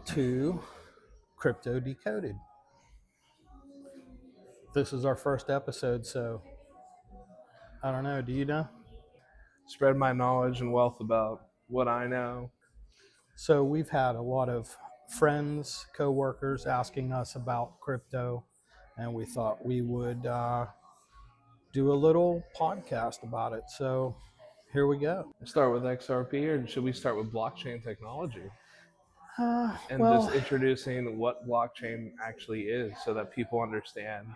to Crypto Decoded. This is our first episode, so I don't know. Do you know? Spread my knowledge and wealth about what I know. So we've had a lot of friends, coworkers asking us about crypto, and we thought we would do a little podcast about it. So here we go. Start with XRP, or should we start with blockchain technology and just Well, introducing what blockchain actually is so that people understand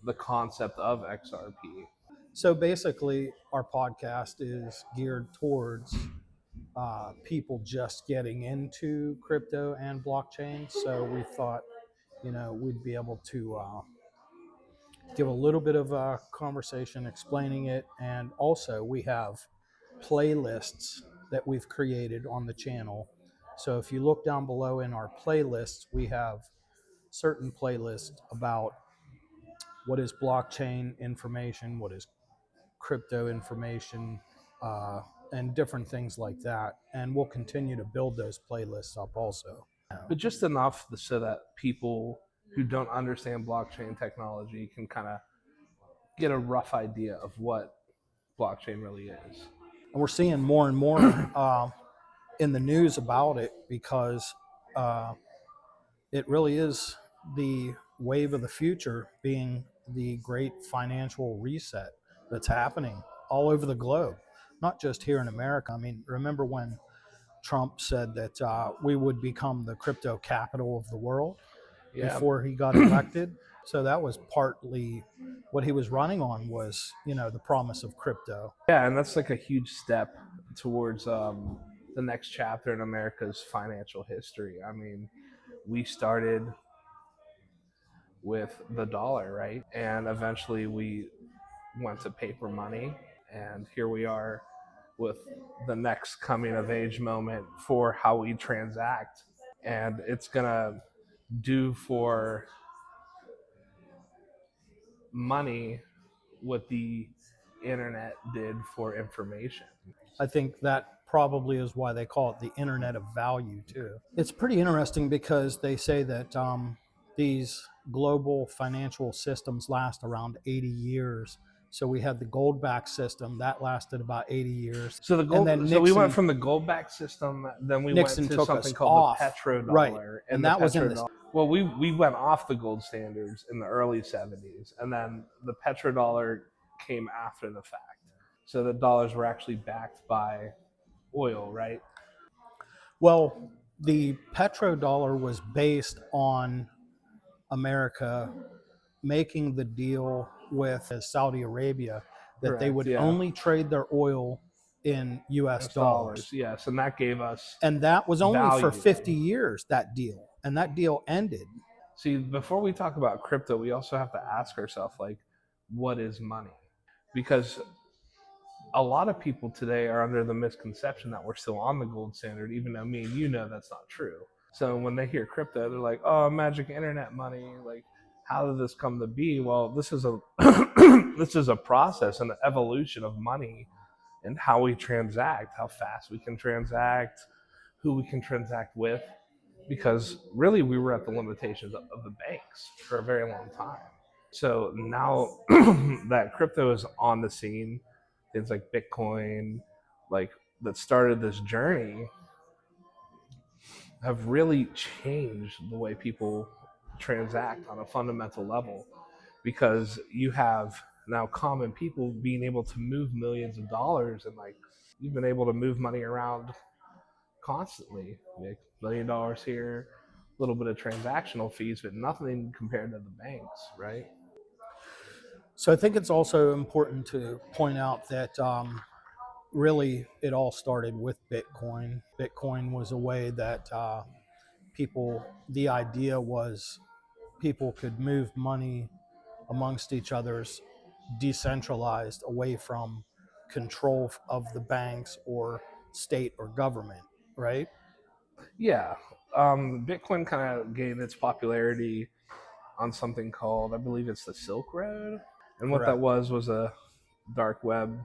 the concept of XRP? so basically, our podcast is geared towards people just getting into crypto and blockchain. So we thought, we'd be able to give a little bit of a conversation explaining it. And also, we have playlists that we've created on the channel. So if you look down below in our playlists, we have certain playlists about what is blockchain information, what is crypto information, and different things like that. And we'll continue to build those playlists up also. But just enough so that people who don't understand blockchain technology can kind of get a rough idea of what blockchain really is. And we're seeing more and more in the news about it because it really is the wave of the future, being the great financial reset that's happening all over the globe, not just here in America. I mean, remember when Trump said that we would become the crypto capital of the world before he got elected? So that was partly what he was running on, was, the promise of crypto. Yeah, and that's like a huge step towards the next chapter in America's financial history. I mean, we started with the dollar, right? And eventually we went to paper money, and here we are with the next coming of age moment for how we transact. And it's gonna do for money what the internet did for information. I think that probably is why they call it the internet of value too. It's pretty interesting because they say that these global financial systems last around 80 years. So we had the gold back system that lasted about 80 years. So the gold, and then so we went from the gold back system, then we Nixon went to took something us called off. the petrodollar, Right. And that was in this. Well, we went off the gold standards in the early 70s, and then the petrodollar came after the fact. So the dollars were actually backed by oil, right? Well, the petrodollar was based on America making the deal with Saudi Arabia that they would only trade their oil in US dollars. Yes, and that gave us, and that was only value. for 50 years, that deal. And that deal ended. See, before we talk about crypto, we also have to ask ourselves, like, what is money? Because a lot of people today are under the misconception that we're still on the gold standard, even though me and you know that's not true. So when they hear crypto, they're like, oh, magic internet money. Like, how did this come to be? Well, this is a this is a process and an evolution of money and how we transact, how fast we can transact, who we can transact with, because really we were at the limitations of the banks for a very long time. So now that crypto is on the scene, things like Bitcoin, like, that started this journey, have really changed the way people transact on a fundamental level, because you have now common people being able to move millions of dollars, and like, you've been able to move money around constantly, like $1 million here, a little bit of transactional fees, but nothing compared to the banks, right? So I think it's also important to point out that really it all started with Bitcoin. Bitcoin was a way that the idea was people could move money amongst each other's decentralized, away from control of the banks or state or government, right? Yeah. Bitcoin kind of gained its popularity on something called, I believe it's the Silk Road. And what that was a dark web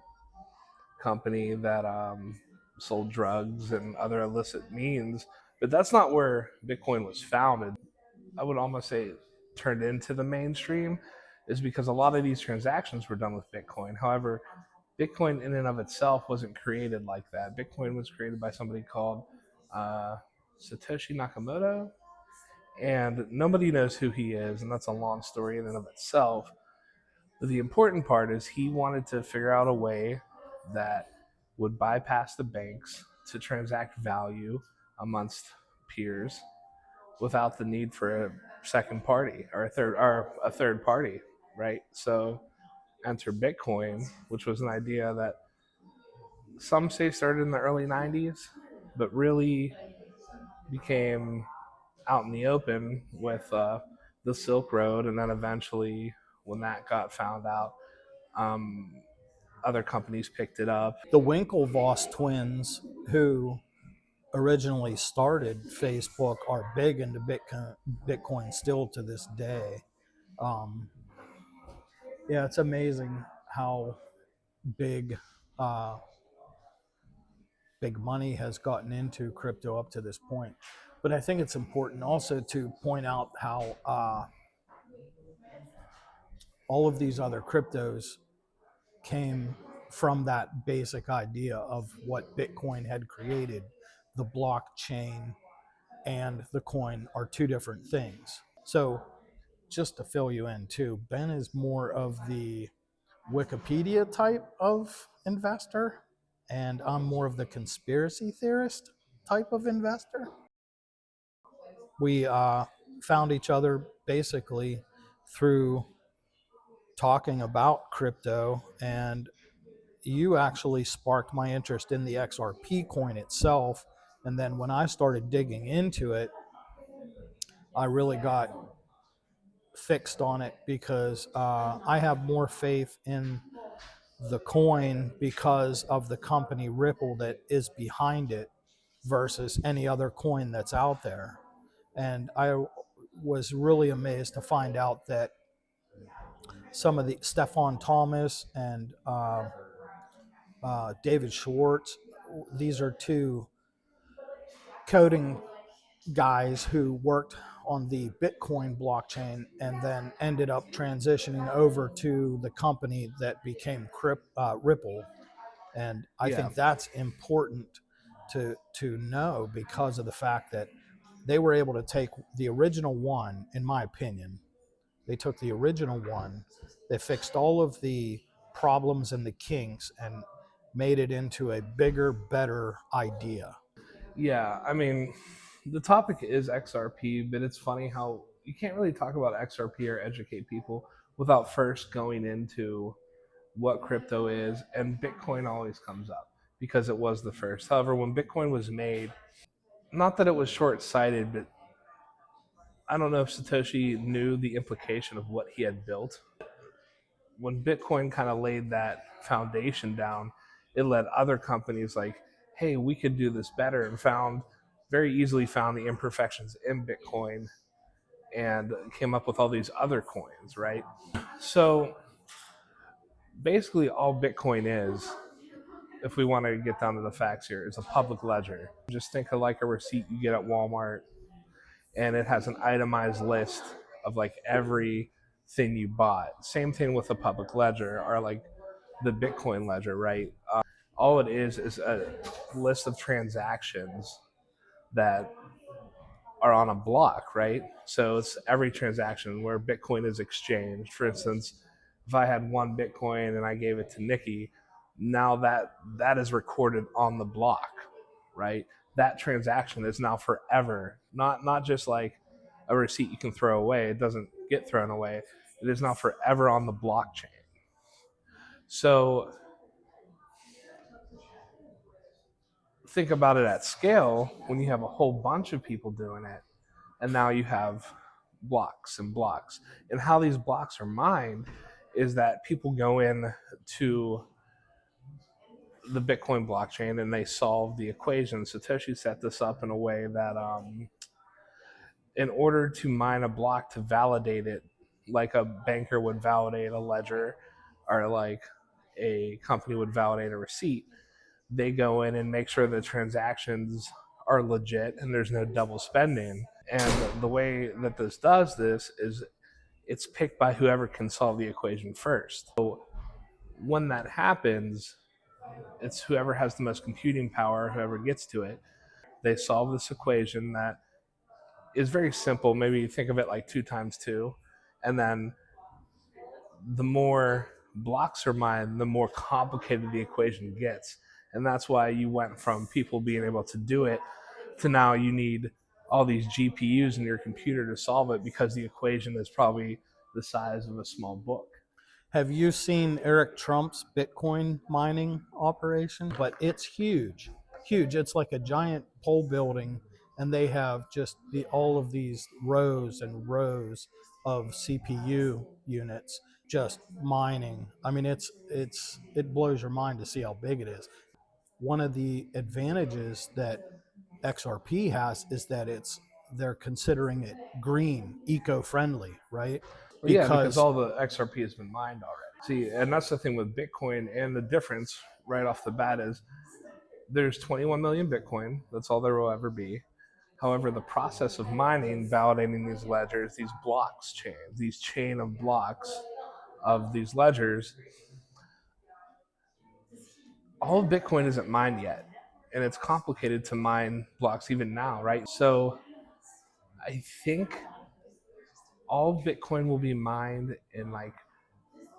company that sold drugs and other illicit means But that's not where Bitcoin was founded. I would almost say turned into the mainstream is because a lot of these transactions were done with Bitcoin. However, Bitcoin in and of itself wasn't created like that. Bitcoin was created by somebody called uh, Satoshi Nakamoto, and nobody knows who he is, and that's a long story in and of itself. But the important part is he wanted to figure out a way that would bypass the banks to transact value amongst peers without the need for a second party or a third party, right? So enter Bitcoin, which was an idea that some say started in the early 90s, but really became out in the open with the Silk Road, and then eventually, when that got found out, um, other companies picked it up. The Winklevoss twins, who originally started Facebook, are big into Bitcoin still to this day. Um, yeah, it's amazing how big uh, big money has gotten into crypto up to this point. But I think it's important also to point out how all of these other cryptos came from that basic idea of what Bitcoin had created. The blockchain and the coin are two different things. So, just to fill you in too, Ben is more of the Wikipedia type of investor, and I'm more of the conspiracy theorist type of investor. We found each other basically through talking about crypto, and you actually sparked my interest in the XRP coin itself. And then when I started digging into it, I really got fixed on it because I have more faith in the coin because of the company Ripple that is behind it versus any other coin that's out there. And I was really amazed to find out that some of the Stefan Thomas and David Schwartz, these are two coding guys who worked on the Bitcoin blockchain and then ended up transitioning over to the company that became Ripple. And I think that's important to know because of the fact that they were able to take the original one, in my opinion. They took the original one, they fixed all of the problems and the kinks and made it into a bigger, better idea. Yeah, I mean, the topic is XRP, but it's funny how you can't really talk about XRP or educate people without first going into what crypto is, and Bitcoin always comes up because it was the first. However, when Bitcoin was made, not that it was short sighted, but I don't know if Satoshi knew the implication of what he had built. When Bitcoin kind of laid that foundation down, it led other companies like, hey, we could do this better, and very easily found the imperfections in Bitcoin and came up with all these other coins, right? So basically all Bitcoin is, if we want to get down to the facts here, is a public ledger. Just think of like a receipt you get at Walmart, and it has an itemized list of like everything you bought. Same thing with a public ledger or like the Bitcoin ledger, right? All it is a list of transactions that are on a block, right? So it's every transaction where Bitcoin is exchanged. For instance, if I had one Bitcoin and I gave it to Nikki, now that is recorded on the block, right? That transaction is now forever, not just like a receipt you can throw away. It doesn't get thrown away. It is now forever on the blockchain. So think about it at scale when you have a whole bunch of people doing it, and now you have blocks and blocks. And how these blocks are mined is that people go in to the Bitcoin blockchain and they solve the equation. Satoshi set this up in a way that in order to mine a block to validate it, like a banker would validate a ledger or like a company would validate a receipt, they go in and make sure the transactions are legit and there's no double spending. And the way that this does this is it's picked by whoever can solve the equation first. So when that happens, it's whoever has the most computing power, whoever gets to it. They solve this equation that is very simple. Maybe you think of it like 2 times 2. And then the more blocks are mined, the more complicated the equation gets. And that's why you went from people being able to do it to now you need all these GPUs in your computer to solve it, because the equation is probably the size of a small book. Have you seen Eric Trump's Bitcoin mining operation? But it's huge, huge. It's like a giant pole building, and they have just all of these rows and rows of CPU units just mining. I mean, it blows your mind to see how big it is. One of the advantages that XRP has is that they're considering it green, eco-friendly, right? Because all the XRP has been mined already. See, and that's the thing with Bitcoin, and the difference right off the bat is there's 21 million Bitcoin. That's all there will ever be. However, the process of mining, validating these ledgers, these blocks chain, these chain of blocks of these ledgers, all of Bitcoin isn't mined yet. And it's complicated to mine blocks even now, right? So I think all of Bitcoin will be mined in like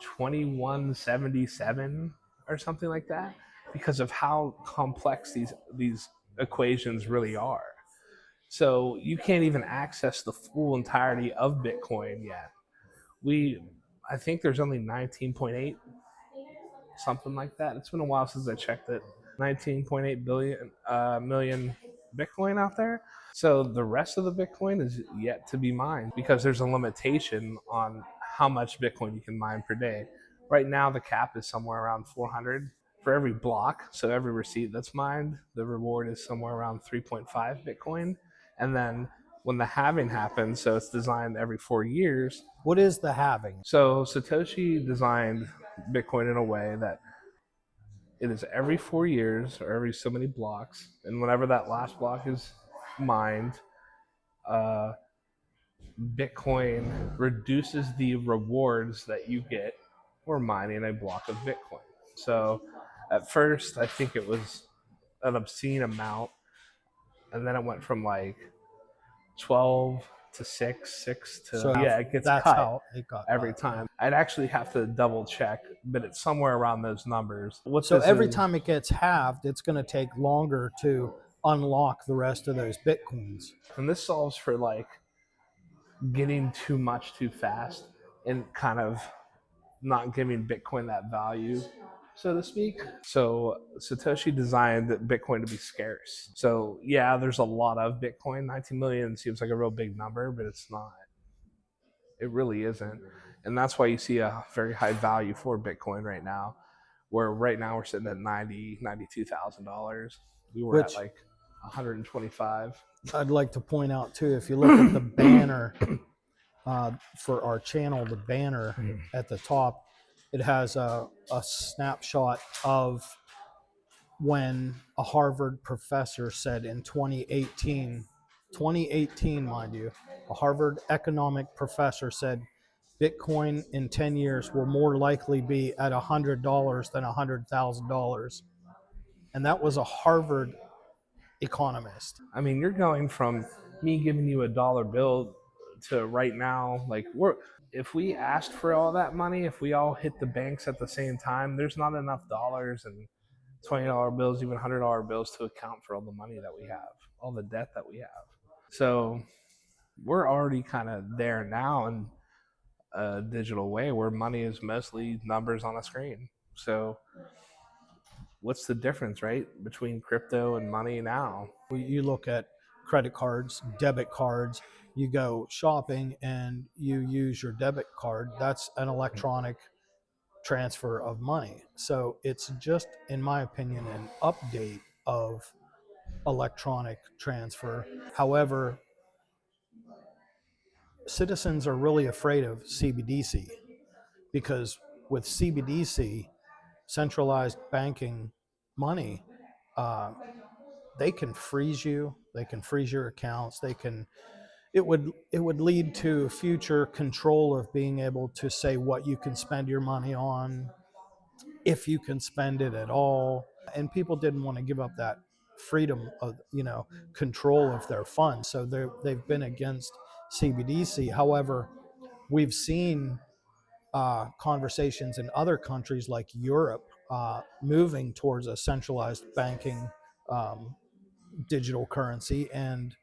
2177 or something like that, because of how complex these equations really are. So you can't even access the full entirety of Bitcoin yet. I think there's only 19.8, something like that. It's been a while since I checked it. 19.8 million Bitcoin out there. So the rest of the Bitcoin is yet to be mined, because there's a limitation on how much Bitcoin you can mine per day. Right now, the cap is somewhere around 400 for every block. So every receipt that's mined, the reward is somewhere around 3.5 Bitcoin. And then when the halving happens, so it's designed every 4 years. What is the halving? So Satoshi designed Bitcoin in a way that it is every 4 years or every so many blocks. And whenever that last block is mined, Bitcoin reduces the rewards that you get for mining a block of Bitcoin. So at first, I think it was an obscene amount. And then it went from like 12 to 6 to, So it gets that's cut how it got every cut. time. I'd actually have to double check, but it's somewhere around those numbers. So every time it gets halved, it's going to take longer to unlock the rest of those Bitcoins. And this solves for like getting too much too fast and kind of not giving Bitcoin that value, so to speak. So Satoshi designed Bitcoin to be scarce. So yeah, there's a lot of Bitcoin. 19 million seems like a real big number, but it's not. It really isn't. And that's why you see a very high value for Bitcoin right now, where right now we're sitting at $92,000. We were at like 125. I'd like to point out too, if you look at the banner for our channel, the banner at the top, it has a snapshot of when a Harvard professor said in 2018, mind you, a Harvard economic professor said Bitcoin in 10 years will more likely be at $100 than $100,000. And that was a Harvard economist. I mean, you're going from me giving you a dollar bill to right now, like if we asked for all that money, if we all hit the banks at the same time, there's not enough dollars and $20 bills, even $100 bills to account for all the money that we have, all the debt that we have. So we're already kind of there now in a digital way where money is mostly numbers on a screen. So what's the difference, right, between crypto and money now? You look at credit cards, debit cards, you go shopping and you use your debit card. That's an electronic transfer of money. So it's just, in my opinion, an update of electronic transfer. However, citizens are really afraid of CBDC because with CBDC, centralized banking money, they can freeze you, they can freeze your accounts, they can it would lead to future control of being able to say what you can spend your money on, if you can spend it at all. And people didn't want to give up that freedom of, control of their funds. So they've been against CBDC. However, we've seen conversations in other countries like Europe moving towards a centralized banking um, digital currency. And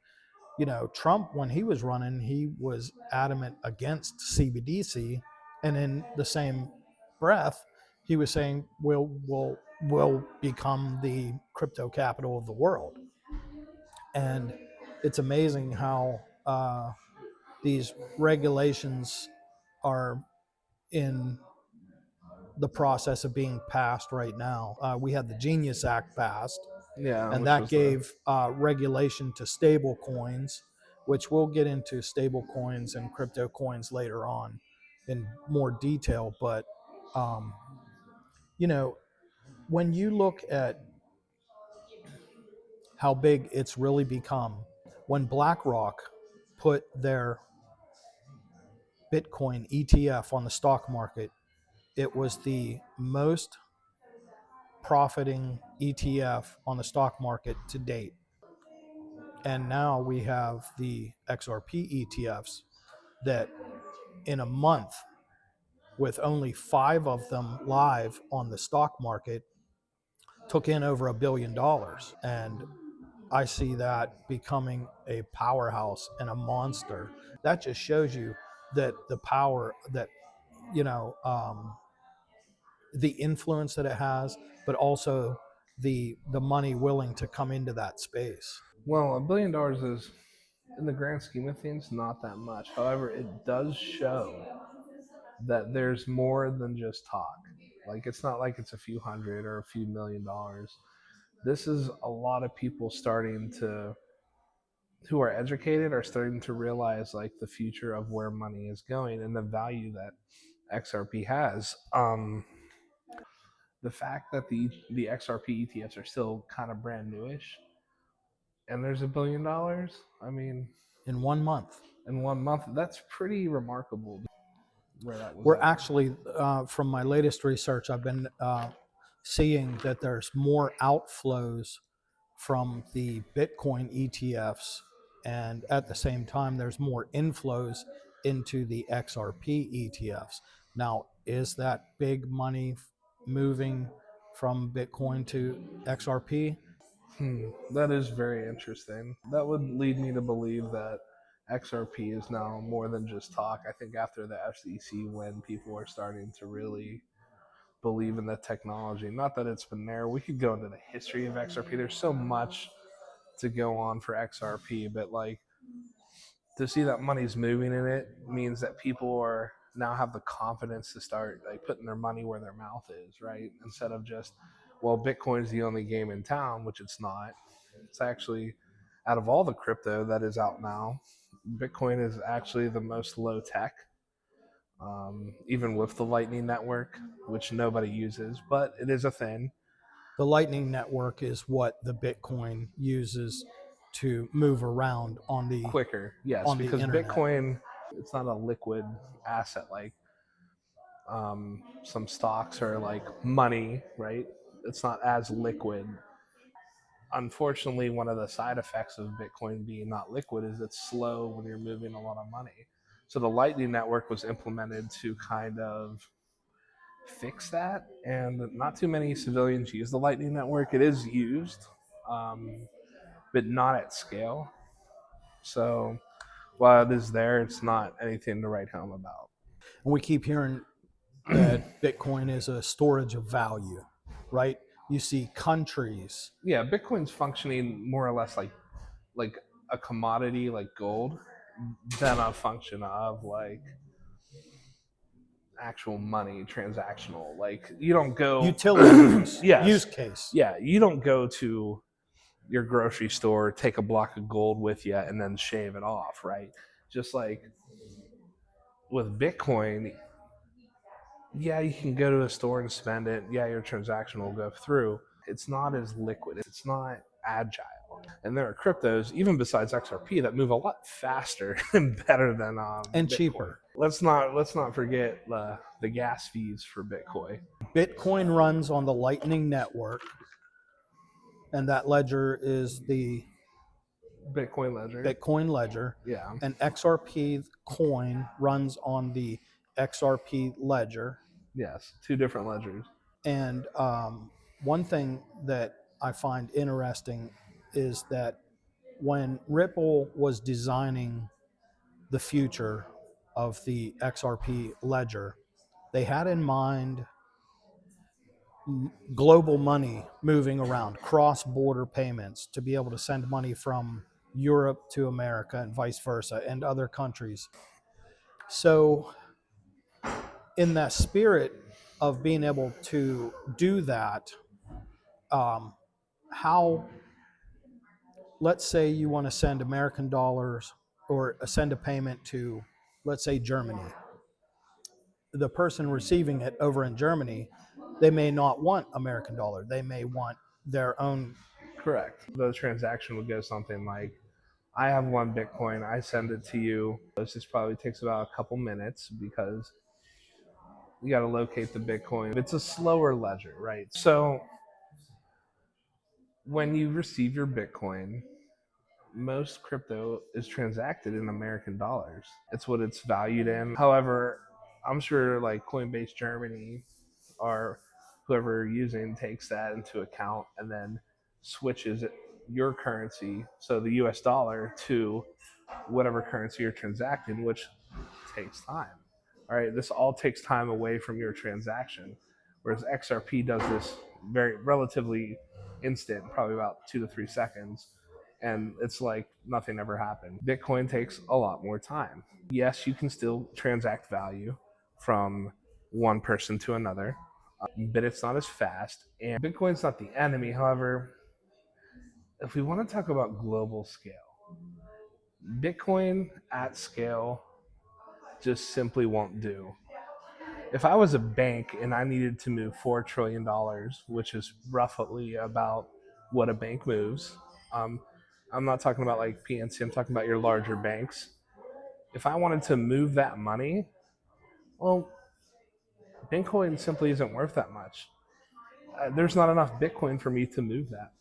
Trump, when he was running, he was adamant against CBDC, and in the same breath, he was saying we'll become the crypto capital of the world. And it's amazing how these regulations are in the process of being passed right now. We had the Genius Act passed, Yeah, and which that was the gave regulation to stable coins, which we'll get into stable coins and crypto coins later on in more detail. But um, you know, when you look at how big it's really become, when BlackRock put their Bitcoin ETF on the stock market, it was the most profiting ETF on the stock market to date. And now we have the XRP ETFs that in a month, with only 5 of them live on the stock market, took in over $1 billion. And I see that becoming a powerhouse and a monster. That just shows you that the power that, you know, um, the influence that it has, but also the money willing to come into that space. well, $1 billion is, in the grand scheme of things, not that much. However, it does show that there's more than just talk. Like, it's not like it's a few hundred or a few $1 million. This is a lot of people starting to, who are educated, are starting to realize like the future of where money is going and the value that XRP has. The fact that the XRP ETFs are still kind of brand newish, and there's $1 billion. I mean, In 1 month. in 1 month, that's pretty remarkable. Where that was We're at. actually, from my latest research, I've been seeing that there's more outflows from the Bitcoin ETFs, and at the same time, there's more inflows into the XRP ETFs. Now, is that big money moving from Bitcoin to XRP? That is very interesting. That would lead me to believe that XRP is now more than just talk. I think after the FCC, when people are starting to really believe in the technology, not that it's been there, we could go into the history of XRP. There's so much to go on for XRP, but like, to see that money's moving in it means that people are now have the confidence to start like putting their money where their mouth is, right? Instead of just, well, Bitcoin's the only game in town, which it's not. It's actually, out of all the crypto that is out now, Bitcoin is actually the most low tech, even with the Lightning Network, which nobody uses, but it is a thing. The Lightning Network is what the Bitcoin uses to move around on the Quicker, yes, on the because internet. Bitcoin, it's not a liquid asset like some stocks are like money, right? It's not as liquid. Unfortunately, one of the side effects of Bitcoin being not liquid is it's slow when you're moving a lot of money. So the Lightning Network was implemented to kind of fix that, and not too many civilians use the Lightning Network. It is used, but not at scale. So while it is there, it's not anything to write home about. And we keep hearing that Bitcoin is a storage of value, right? You see countries. Yeah, Bitcoin's functioning more or less like a commodity like gold than a function of like actual money transactional. Like, you don't go Utility use, yes, use case. yeah, you don't go to your grocery store, take a block of gold with you, and then shave it off, right? Just like with Bitcoin, yeah, you can go to a store and spend it. Yeah, your transaction will go through. It's not as liquid. It's not agile. And there are cryptos, even besides XRP, that move a lot faster and better than and Bitcoin. cheaper. Let's not forget the gas fees for Bitcoin. Bitcoin runs on the Lightning Network, and that ledger is the Bitcoin Ledger. Bitcoin ledger. Yeah. And XRP coin runs on the XRP ledger. Yes. Two different ledgers. And one thing that I find interesting is that when Ripple was designing the future of the XRP ledger, they had in mind global money moving around, cross-border payments, to be able to send money from Europe to America and vice versa, and other countries. So in that spirit of being able to do that, how, let's say you want to send American dollars or send a payment to, let's say, Germany. The person receiving it over in Germany, they may not want American dollar. They may want their own. Correct. The transaction would go something like, I have 1 Bitcoin, I send it to you. This probably takes about a couple minutes because you got to locate the Bitcoin. It's a slower ledger, right? So when you receive your Bitcoin, most crypto is transacted in American dollars. It's what it's valued in. However, I'm sure like Coinbase Germany or whoever you're using takes that into account and then switches your currency, so the US dollar, to whatever currency you're transacting, which takes time. All right, this all takes time away from your transaction, whereas XRP does this very relatively instant, probably about 2 to 3 seconds, and it's like nothing ever happened. Bitcoin takes a lot more time. Yes, you can still transact value from one person to another, but it's not as fast. And Bitcoin's not the enemy. However, if we want to talk about global scale, Bitcoin at scale just simply won't do. If I was a bank and I needed to move $4 trillion, which is roughly about what a bank moves, I'm not talking about like PNC, I'm talking about your larger banks. If I wanted to move that money, well, Bitcoin simply isn't worth that much. There's not enough Bitcoin for me to move that.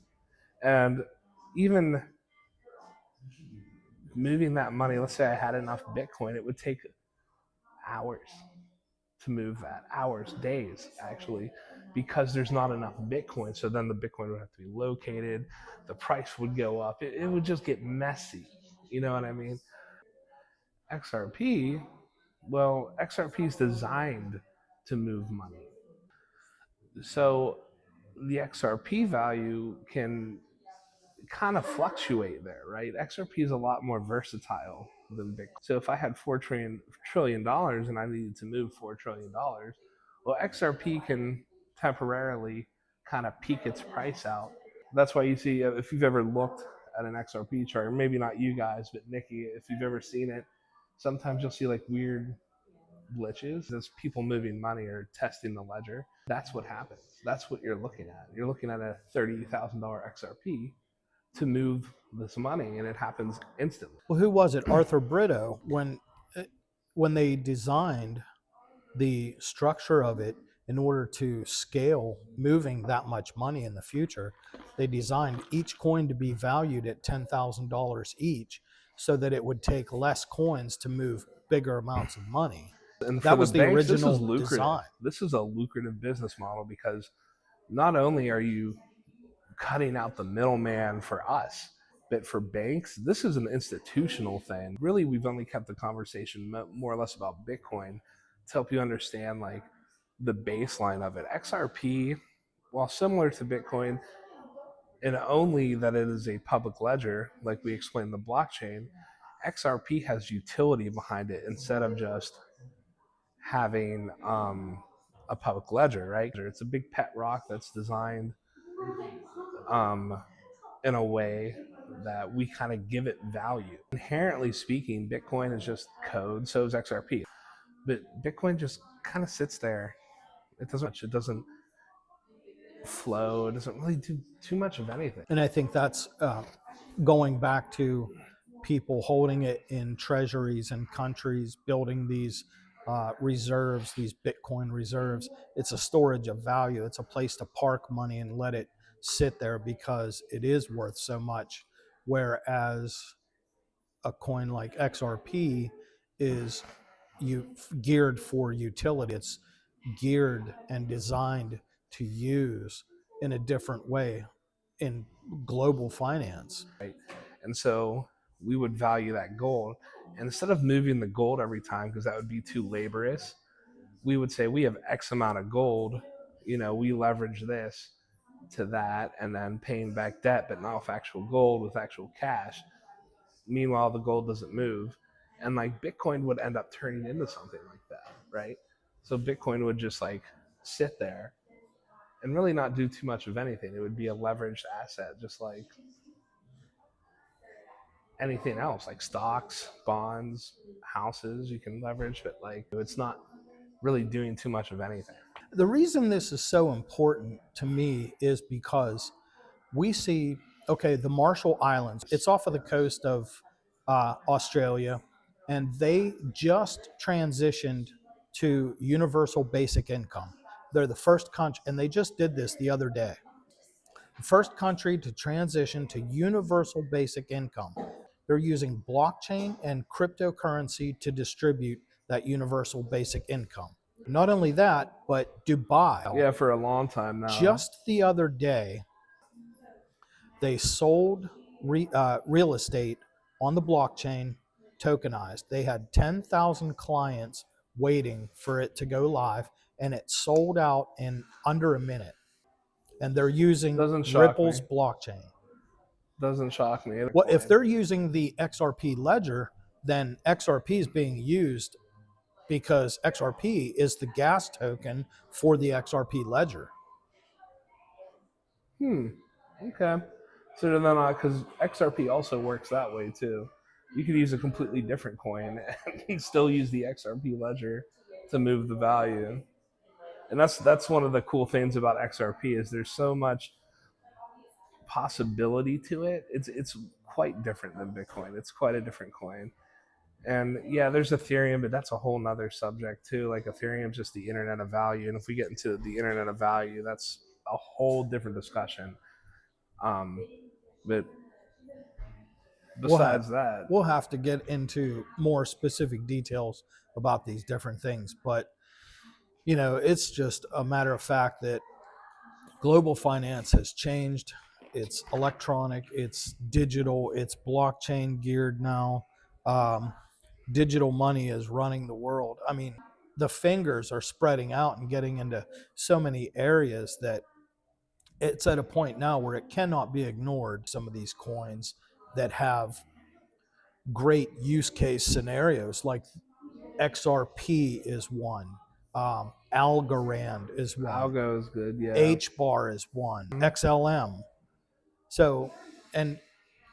And even moving that money, let's say I had enough Bitcoin, it would take hours to move that, hours, days actually, because there's not enough Bitcoin. So then the Bitcoin would have to be located, the price would go up, it would just get messy. You know what I mean? XRP, well, XRP is designed to move money. So the XRP value can kind of fluctuate there, right? XRP is a lot more versatile than Bitcoin. So if I had $4 trillion and I needed to move $4 trillion, well, XRP can temporarily kind of peak its price out. That's why you see, if you've ever looked at an XRP chart, or maybe not you guys, but Nikki, if you've ever seen it, sometimes you'll see like weird glitches. There's people moving money or testing the ledger. That's what happens. That's what you're looking at. You're looking at a $30,000 XRP to move this money, and it happens instantly. Well, who was it? Arthur Brito, when they designed the structure of it in order to scale moving that much money in the future, they designed each coin to be valued at $10,000 each, so that it would take less coins to move bigger amounts of money. And that was the banks, original design. This is a lucrative business model because not only are you cutting out the middleman for us, but for banks, this is an institutional thing. Really, we've only kept the conversation more or less about Bitcoin to help you understand like the baseline of it. XRP, while similar to Bitcoin, and only that it is a public ledger, like we explained the blockchain, XRP has utility behind it instead of just having a public ledger, right? It's a big pet rock that's designed in a way that we kind of give it value. Inherently speaking, Bitcoin is just code, so is XRP. But Bitcoin just kind of sits there. It doesn't flow. It doesn't really do too much of anything. And I think that's going back to people holding it in treasuries and countries building these reserves, these Bitcoin reserves. It's a storage of value. It's a place to park money and let it sit there because it is worth so much. Whereas a coin like XRP is geared for utility. It's geared and designed to use in a different way in global finance. Right. And so we would value that gold. And instead of moving the gold every time, because that would be too laborious, we would say we have X amount of gold, we leverage this to that and then paying back debt, but not with actual gold, with actual cash. Meanwhile, the gold doesn't move. And like Bitcoin would end up turning into something like that, right? So Bitcoin would just like sit there and really not do too much of anything. It would be a leveraged asset, just like anything else, like stocks, bonds, houses you can leverage, but like it's not really doing too much of anything. The reason this is so important to me is because we see, okay, the Marshall Islands, it's off of the coast of Australia, and they just transitioned to universal basic income. They're the first country, and they just did this the other day. The first country to transition to universal basic income. They're using blockchain and cryptocurrency to distribute that universal basic income. Not only that, but Dubai. Yeah, for a long time now. Just the other day, they sold real estate on the blockchain, tokenized. They had 10,000 clients waiting for it to go live, and it sold out in under a minute. And they're using Ripple's blockchain. Doesn't shock me. Well, if they're using the XRP ledger, then XRP is being used because XRP is the gas token for the XRP ledger. Okay. So then, because XRP also works that way too. You could use a completely different coin and still use the XRP ledger to move the value. And that's one of the cool things about XRP is there's so much possibility to it. It's quite different than Bitcoin. It's quite a different coin. And yeah, there's Ethereum, but that's a whole nother subject too. Like Ethereum's just the internet of value. And if we get into the internet of value, that's a whole different discussion. But besides that, we'll have to get into more specific details about these different things. But, it's just a matter of fact that global finance has changed. It's electronic, it's digital, it's blockchain geared now. Digital money is running the world. I mean, the fingers are spreading out and getting into so many areas that it's at a point now where it cannot be ignored. Some of these coins that have great use case scenarios, like XRP is one, Algorand is one, Algo is good, yeah. HBAR is one, XLM. So, and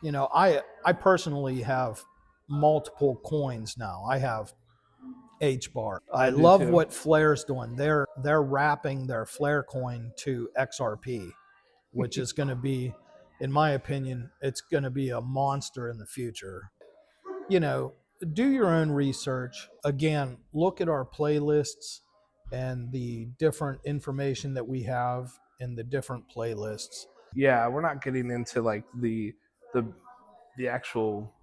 I personally have multiple coins now. I have HBAR. I love too. What Flare's doing. They're wrapping their Flare coin to XRP, which is going to be, in my opinion, it's going to be a monster in the future. Do your own research. Again, look at our playlists and the different information that we have in the different playlists. Yeah, we're not getting into like the actual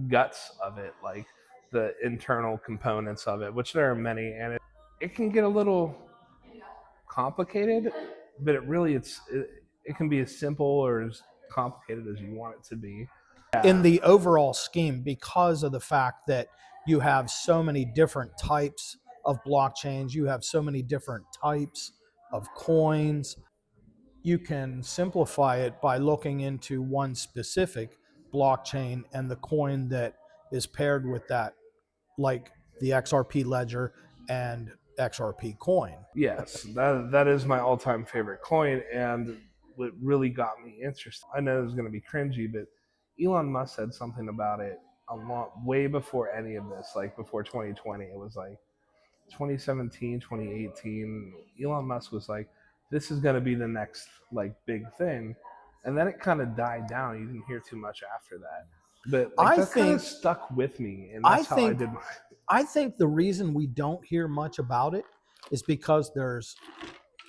guts of it, like the internal components of it, which there are many, and it can get a little complicated, but it can be as simple or as complicated as you want it to be. In the overall scheme, because of the fact that you have so many different types of blockchains, you have so many different types of coins, you can simplify it by looking into one specific blockchain and the coin that is paired with that, like the XRP ledger and XRP coin. Yes, that is my all-time favorite coin, and what really got me interested, I know this is going to be cringy, but Elon Musk said something about it way before any of this, like before 2020. It was like 2017, 2018. Elon Musk was like, this is going to be the next like big thing. and then it kind of died down. You didn't hear too much after that. But I that kind of think- stuck with me, and I that's how I think- did mine. I think the reason we don't hear much about it is because there's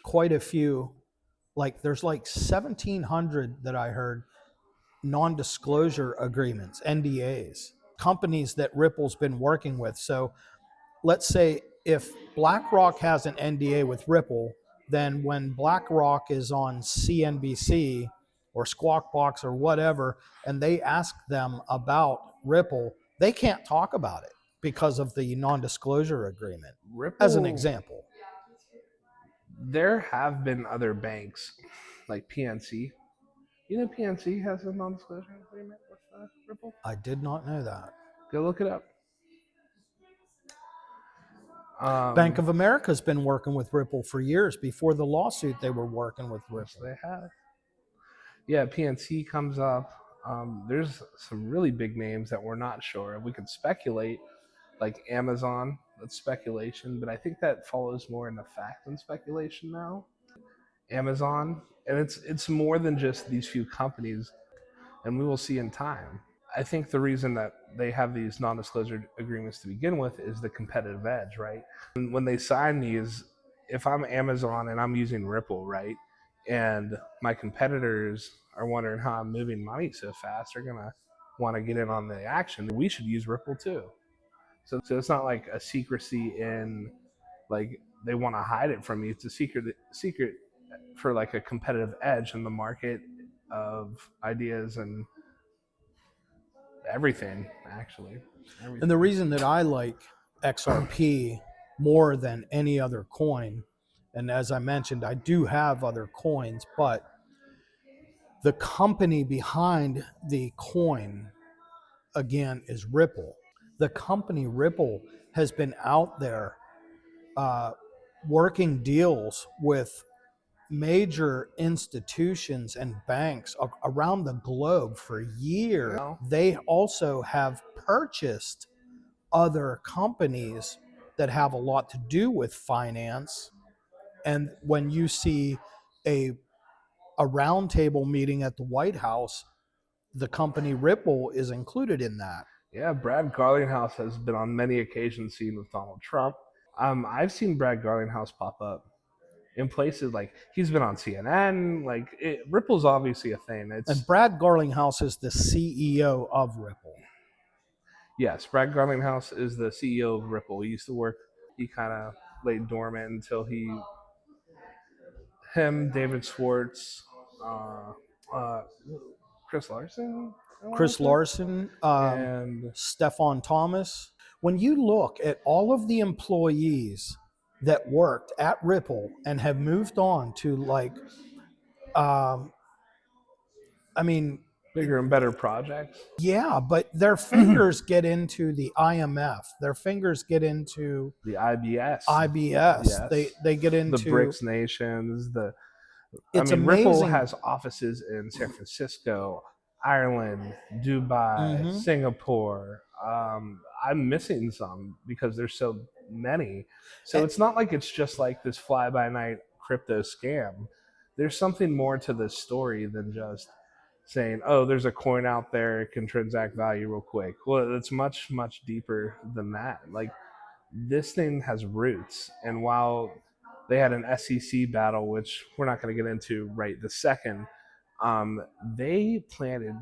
quite a few, like there's like 1,700 that I heard non-disclosure agreements, NDAs, companies that Ripple's been working with. So let's say if BlackRock has an NDA with Ripple, then when BlackRock is on CNBC or Squawk Box or whatever, and they ask them about Ripple, they can't talk about it because of the non-disclosure agreement, Ripple, as an example. there have been other banks like PNC. You know PNC has a non-disclosure agreement with Ripple? I did not know that. Go look it up. Bank of America's been working with Ripple for years. Before the lawsuit, they were working with Yes, Ripple. they have. Yeah, PNC comes up. There's some really big names that we're not sure. We could speculate, like Amazon. That's speculation, but I think that follows more in the fact than speculation now. Amazon, and it's more than just these few companies, and we will see in time. I think the reason that they have these non-disclosure agreements to begin with is the competitive edge, right? And when they sign these, if I'm Amazon and I'm using Ripple, right, and my competitors are wondering how I'm moving money so fast, they're gonna want to get in on the action. We should use Ripple too. So it's not like a secrecy in, like they want to hide it from you. It's a secret for like a competitive edge in the market of ideas and everything, actually. Everything. And the reason that I like XRP more than any other coin, and as I mentioned, I do have other coins, but the company behind the coin, again, is Ripple. The company Ripple has been out there working deals with major institutions and banks around the globe for years. Wow. They also have purchased other companies that have a lot to do with finance. And when you see a roundtable meeting at the White House, the company Ripple is included in that. Yeah, Brad Garlinghouse has been on many occasions seen with Donald Trump. I've seen Brad Garlinghouse pop up in places like he's been on CNN. Like Ripple's obviously a thing. And Brad Garlinghouse is the CEO of Ripple. Yes, Brad Garlinghouse is the CEO of Ripple. He used to work. He kind of laid dormant until David Schwartz, Chris Larson. Chris Larson, and Stefan Thomas. When you look at all of the employees that worked at Ripple and have moved on to bigger and better projects. Yeah, but their fingers get into the IMF. Their fingers get into the IBS. Yes. They get into the BRICS nations. It's amazing. Ripple has offices in San Francisco, Ireland, Dubai, Singapore. I'm missing some because there's so many. So it's not like it's just like this fly-by-night crypto scam. There's something more to this story than just saying, oh, there's a coin out there, it can transact value real quick. Well, it's much, much deeper than that. Like, this thing has roots. And while they had an SEC battle, which we're not going to get into right this second, they planted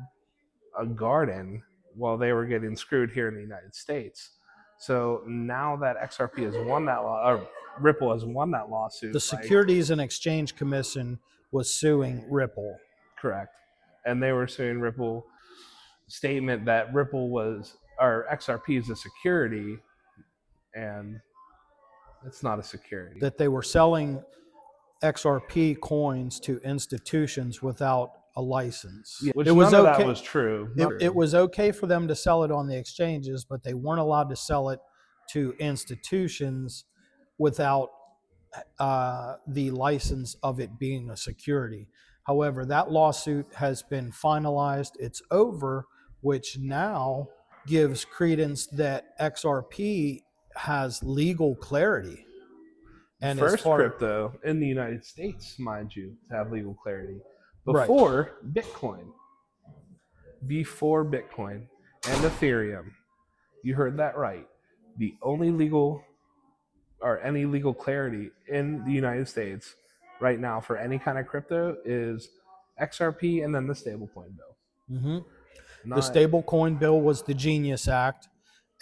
a garden while they were getting screwed here in the United States. So now that XRP has won that or Ripple has won that lawsuit. The Securities and Exchange Commission was suing Ripple. Correct. And they were suing Ripple. Statement that Ripple was, or XRP is a security, and it's not a security. That they were selling XRP coins to institutions without a license. Yeah, which none of that was true. It was okay for them to sell it on the exchanges, but they weren't allowed to sell it to institutions without the license of it being a security. However, that lawsuit has been finalized. It's over, which now gives credence that XRP has legal clarity. And first crypto in the United States, mind you, to have legal clarity. Right. before Bitcoin. Before Bitcoin and Ethereum. You heard that right. The only legal or any legal clarity in the United States right now for any kind of crypto is XRP and then the stablecoin bill. Mm-hmm. The Not stablecoin bill was the Genius Act.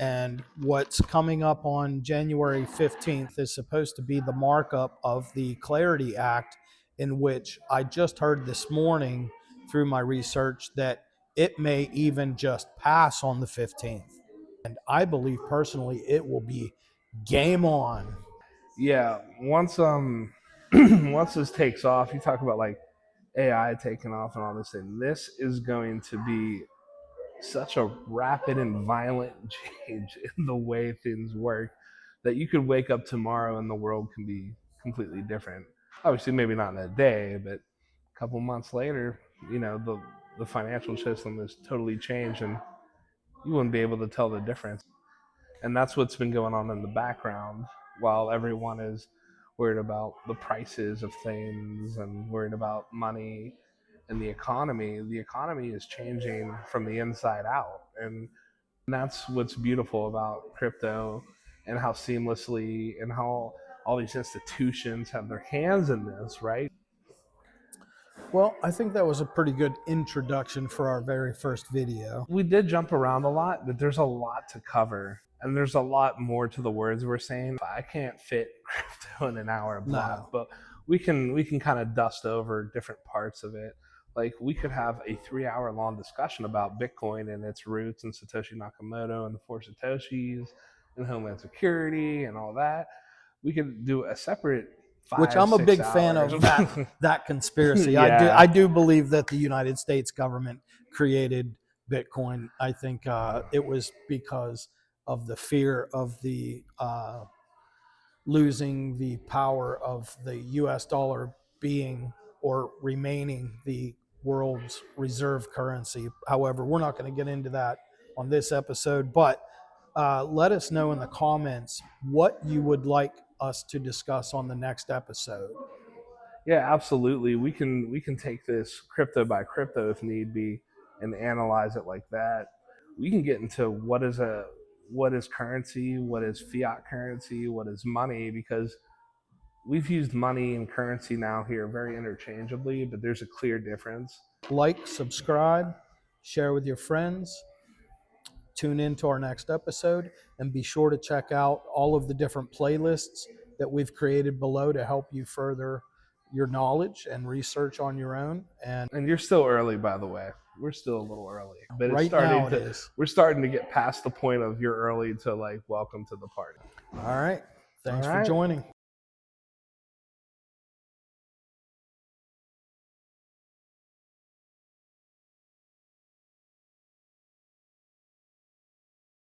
And what's coming up on January 15th is supposed to be the markup of the Clarity Act, in which I just heard this morning through my research that it may even just pass on the 15th. And I believe personally it will be game on. yeah. Once once this takes off, you talk about like AI taking off and all this thing. This is going to be such a rapid and violent change in the way things work that you could wake up tomorrow and the world can be completely different. Obviously, maybe not in a day, but a couple months later, you know, the financial system is totally changed and you wouldn't be able to tell the difference. And that's what's been going on in the background while everyone is worried about the prices of things and worried about money and the economy. The economy is changing from the inside out. And that's what's beautiful about crypto and how seamlessly and how all these institutions have their hands in this, right? Well, I think that was a pretty good introduction for our very first video. We did jump around a lot, but there's a lot to cover. And there's a lot more to the words we're saying. I can't fit crypto in an hour block, No. but we can kind of dust over different parts of it. Like we could have a 3 hour long discussion about Bitcoin and its roots and Satoshi Nakamoto and the four Satoshis and Homeland Security and all that. We could do a separate Which I'm a big fan of that conspiracy. Yeah. I do believe that the United States government created Bitcoin. I think it was because of the fear of the losing the power of the U.S. dollar being or remaining the world's reserve currency. However, we're not going to get into that on this episode, but let us know in the comments what you would like us to discuss on the next episode. Yeah, absolutely. We can take this crypto by crypto if need be and analyze it like that. We can get into what is currency, what is fiat currency, what is money, because we've used money and currency now here very interchangeably, but there's a clear difference. Like, subscribe, share with your friends. Tune in to our next episode and be sure to check out all of the different playlists that we've created below to help you further your knowledge and research on your own. And you're still early, by the way. We're still a little early, but right now it is. We're starting to get past the point of you're early to like welcome to the party. All right. Thanks All for right. joining.